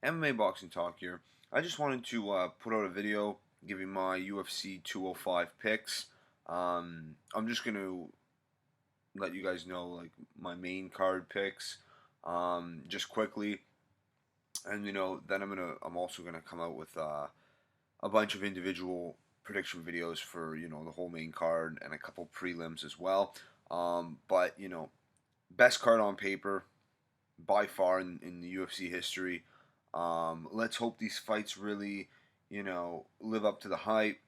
MMA boxing talk here. I just wanted to put out a video giving my UFC 205 picks. I'm just gonna let you guys know like my main card picks, just quickly, and then I'm also gonna come out with a bunch of individual prediction videos for the whole main card and a couple prelims as well. But best card on paper by far in the UFC history. Let's hope these fights really, live up to the hype.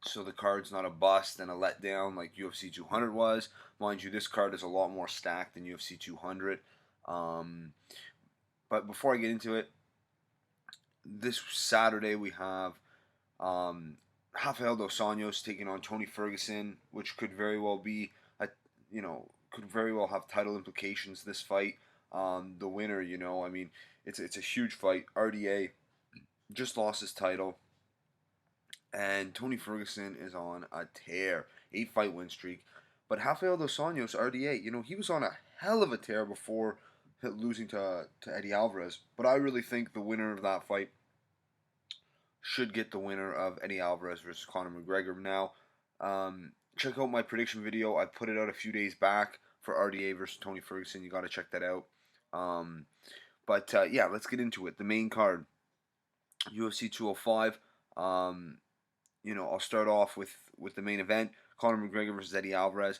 So the card's not a bust and a letdown like UFC 200 was. Mind you, this card is a lot more stacked than UFC 200. Um, but before I get into it, this Saturday we have Rafael dos Anjos taking on Tony Ferguson, which could very well be could very well have title implications. This fight, the winner, I mean, it's a huge fight. RDA just lost his title, and Tony Ferguson is on a tear, 8 fight win streak. But Rafael dos Anjos, RDA, he was on a hell of a tear before losing to Eddie Alvarez. But I really think the winner of that fight should get the winner of Eddie Alvarez versus Conor McGregor. Now, check out my prediction video. I put it out a few days back for RDA versus Tony Ferguson. You got to check that out. But yeah, let's get into it. The main card, UFC 205. I'll start off with the main event, Conor McGregor versus Eddie Alvarez.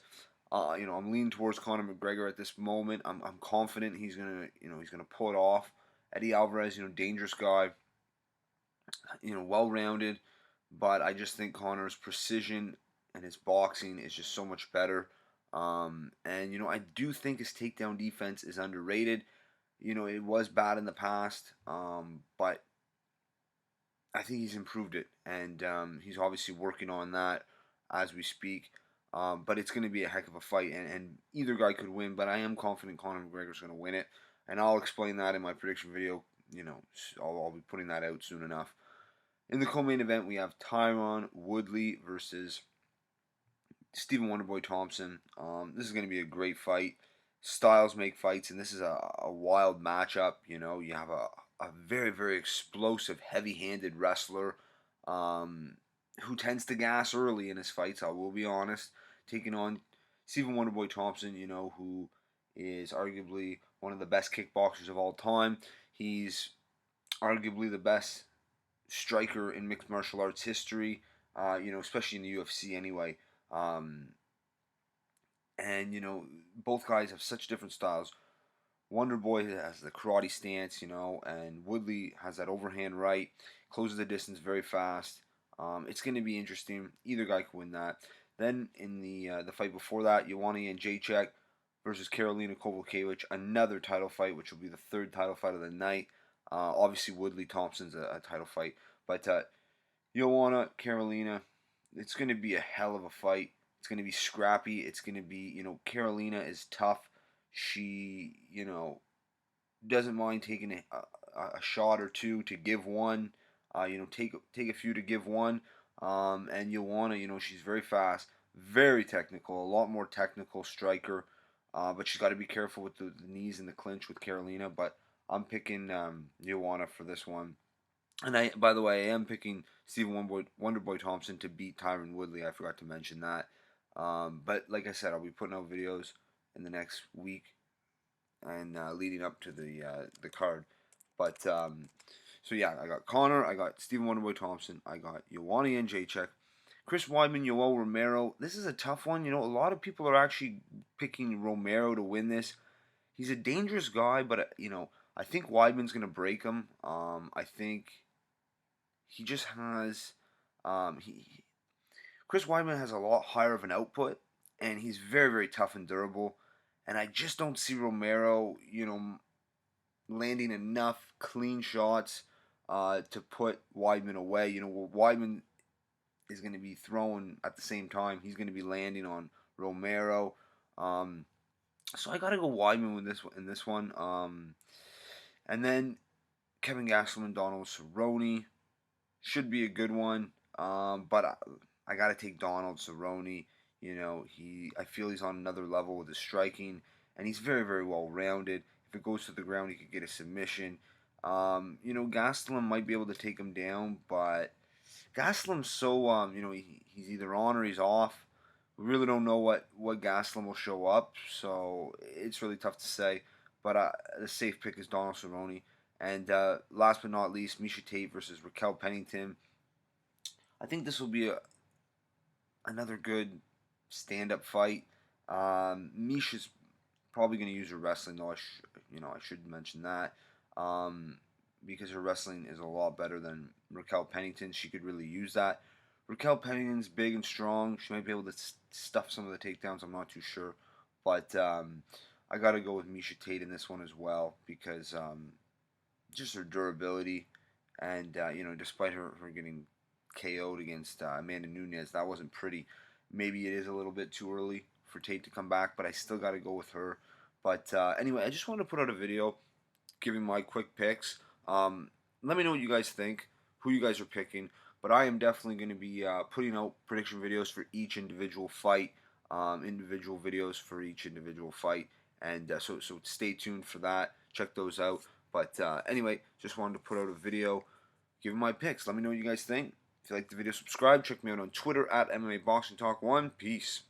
I'm leaning towards Conor McGregor at this moment. I'm confident he's gonna pull it off. Eddie Alvarez, dangerous guy, well-rounded, but I just think Conor's precision and his boxing is just so much better. And I do think his takedown defense is underrated. It was bad in the past, but I think he's improved it, and he's obviously working on that as we speak. But it's going to be a heck of a fight, and either guy could win. But I am confident Conor McGregor's going to win it, and I'll explain that in my prediction video. I'll be putting that out soon enough. In the co-main event, we have Tyron Woodley versus Stephen Wonderboy Thompson. This is going to be a great fight. Styles make fights, and this is a wild matchup. You have a very, very explosive, heavy-handed wrestler who tends to gas early in his fights, I will be honest, taking on Stephen Wonderboy Thompson, who is arguably one of the best kickboxers of all time. He's arguably the best striker in mixed martial arts history, especially in the UFC anyway. And both guys have such different styles. Wonderboy has the karate stance, and Woodley has that overhand right, closes the distance very fast. It's going to be interesting. Either guy can win that. Then in the fight before that, Joanna and Jedrzejczyk versus Karolina Kowalkiewicz, another title fight, which will be the third title fight of the night. Obviously, Woodley Thompson's a title fight, but Joanna Karolina, it's going to be a hell of a fight. It's going to be scrappy. It's going to be, Karolina is tough. She, doesn't mind taking a shot or two to give one. Take a few to give one. And Joanna, she's very fast, very technical, a lot more technical striker. But she's got to be careful with the knees and the clinch with Karolina. But I'm picking Joanna for this one. And by the way, I am picking Stephen Wonderboy Thompson to beat Tyron Woodley. I forgot to mention that. But like I said, I'll be putting out videos in the next week and leading up to the card. But so yeah, I got Conor, I got Stephen Wonderboy Thompson, I got Joanna and Jedrzejczyk, Chris Weidman, Yoel, Romero. This is a tough one. A lot of people are actually picking Romero to win this. He's a dangerous guy, but I think Weidman's gonna break him. I think he just has he Chris Weidman has a lot higher of an output, and he's very, very tough and durable. And I just don't see Romero, landing enough clean shots to put Weidman away. Weidman is going to be throwing at the same time. He's going to be landing on Romero. So I got to go Weidman with this one. And then Kevin Gastelum, Donald Cerrone should be a good one. But I got to take Donald Cerrone. I feel he's on another level with his striking, and he's very, very well rounded. If it goes to the ground, he could get a submission. Gastelum might be able to take him down, but Gastelum's so he's either on or he's off. We really don't know what Gastelum will show up, so it's really tough to say. But the safe pick is Donald Cerrone. And last but not least, Miesha Tate versus Raquel Pennington. I think this will be another good stand-up fight. Miesha's probably going to use her wrestling, though. I should mention that. Because her wrestling is a lot better than Raquel Pennington. She could really use that. Raquel Pennington's big and strong. She might be able to stuff some of the takedowns. I'm not too sure. But I got to go with Miesha Tate in this one as well because just her durability. And, despite her getting KO'd against Amanda Nunes, that wasn't pretty. Maybe it is a little bit too early for Tate to come back, but I still got to go with her. But anyway, I just wanted to put out a video giving my quick picks. Let me know what you guys think, who you guys are picking. But I am definitely going to be putting out prediction videos for each individual fight, individual videos for each individual fight. And so stay tuned for that. Check those out. But anyway, just wanted to put out a video giving my picks. Let me know what you guys think. If you like the video, subscribe. Check me out on Twitter at MMA Boxing Talk 1. Peace.